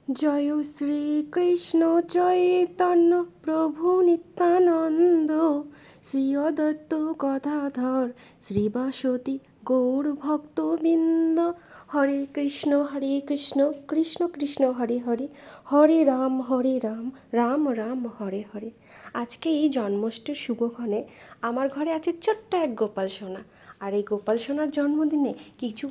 জয় শ্রীকৃষ্ণ চৈতন্য প্রভু নিত্যানন্দ, শ্রী অদ্বৈত গদাধর শ্রীবাসতি গৌর ভক্তবৃন্দ। হরে কৃষ্ণ কৃষ্ণ কৃষ্ণ হরে হরে, হরে রাম রাম রাম হরে হরে। আজকে এই জন্মাষ্টমীর শুভক্ষণে আমার ঘরে আছে ছোট্ট এক গোপাল সোনা। আর এই গোপাল সোনার জন্মদিনে কিছু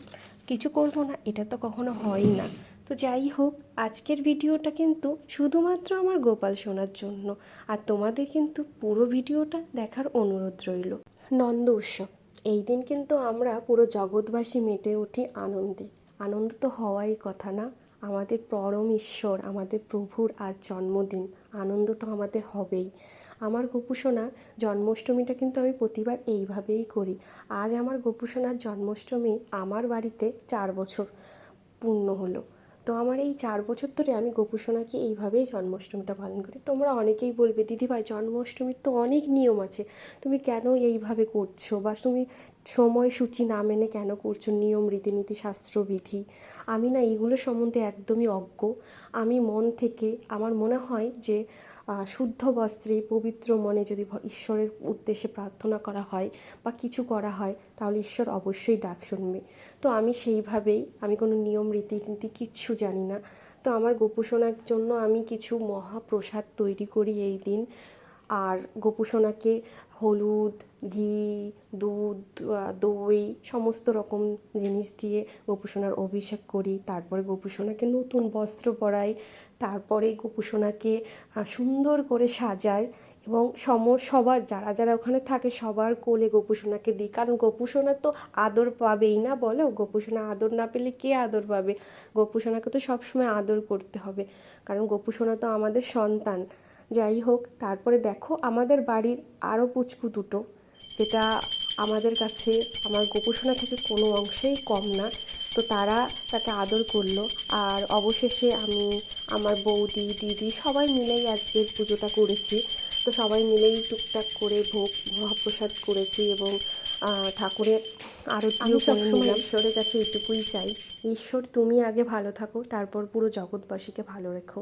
কিছু করবো না, এটা তো কখনো হয়ই না। তো যাই হোক, আজকের ভিডিওটা কিন্তু শুধুমাত্র আমার গোপাল সোনার জন্য, আর তোমাদের কিন্তু পুরো ভিডিওটা দেখার অনুরোধ রইল। নন্দ উৎসব এই দিন কিন্তু আমরা পুরো জগৎবাসী মেতে উঠি আনন্দে। আনন্দ তো হওয়াই কথা না, আমাদের পরম ঈশ্বর আমাদের প্রভুর আজ জন্মদিন, আনন্দ তো আমাদের হবেই। আমার গোপু সোনার জন্মাষ্টমীটা কিন্তু আমি প্রতিবার এইভাবেই করি। আজ আমার গোপু সোনার জন্মাষ্টমী আমার বাড়িতে 4 বছর পূর্ণ হলো। তো আমার এই 4 বছর ধরে আমি গোপু সোনাকে এইভাবেই জন্মাষ্টমীটা পালন করি। তোমরা অনেকেই বলবে, দিদিভাই জন্মাষ্টমীর তো অনেক নিয়ম আছে, তুমি কেন এইভাবে করছো, বা তুমি সময়সূচি না মেনে কেন করছো, নিয়ম রীতিনীতি শাস্ত্রবিধি। আমি না এইগুলো সম্বন্ধে একদমই অজ্ঞ। আমি মন থেকে, আমার মনে হয় যে শুদ্ধ বস্ত্রে পবিত্র মনে যদি ঈশ্বরের উদ্দেশ্যে প্রার্থনা করা হয় বা কিছু করা হয়, তাহলে ঈশ্বর অবশ্যই ডাক শুনবে। তো আমি সেইভাবেই, আমি কোনো নিয়ম রীতিনীতি কিচ্ছু জানি না। তো আমার গোপু সোনার জন্য আমি কিছু মহাপ্রসাদ তৈরি করি এই দিন। আর গোপু সোনাকে হলুদ, ঘি, দুধ, দই সমস্ত রকম জিনিস দিয়ে গোপু সোনার অভিষেক করি। তারপরে গোপু সোনাকে নতুন বস্ত্র পরাই। তারপরে গোপু সোনাকে সুন্দর করে সাজাই এবং সবার যারা যারা ওখানে থাকে সবার কোলে গোপু সোনাকে দিই। কারণ গোপু সোনা তো আদর পাবেই না, বলো? গোপু সোনা আদর না পেলে কে আদর পাবে? গোপু সোনাকে তো সবসময় আদর করতে হবে, কারণ গোপু সোনা তো আমাদের সন্তান। যাই হোক, তারপরে দেখো আমাদের বাড়ির আরও পুচকু দুটো, যেটা আমাদের কাছে আমার গোপু সোনা থেকে কোনো অংশেই কম না। তো তারা তাকে আদর করলো। আর অবশেষে আমি, আমার বৌদি, দিদি সবাই মিলেই আজকের পুজোটা করেছি। তো সবাই মিলেই টুকটাক করে ভোগ মহাপ্রসাদ করেছি এবং ঠাকুরের আরতিও করে নিলাম। ঈশ্বরের কাছে এটুকুই চাই, ঈশ্বর তুমি আগে ভালো থাকো, তারপর পুরো জগৎবাসীকে ভালো রেখো।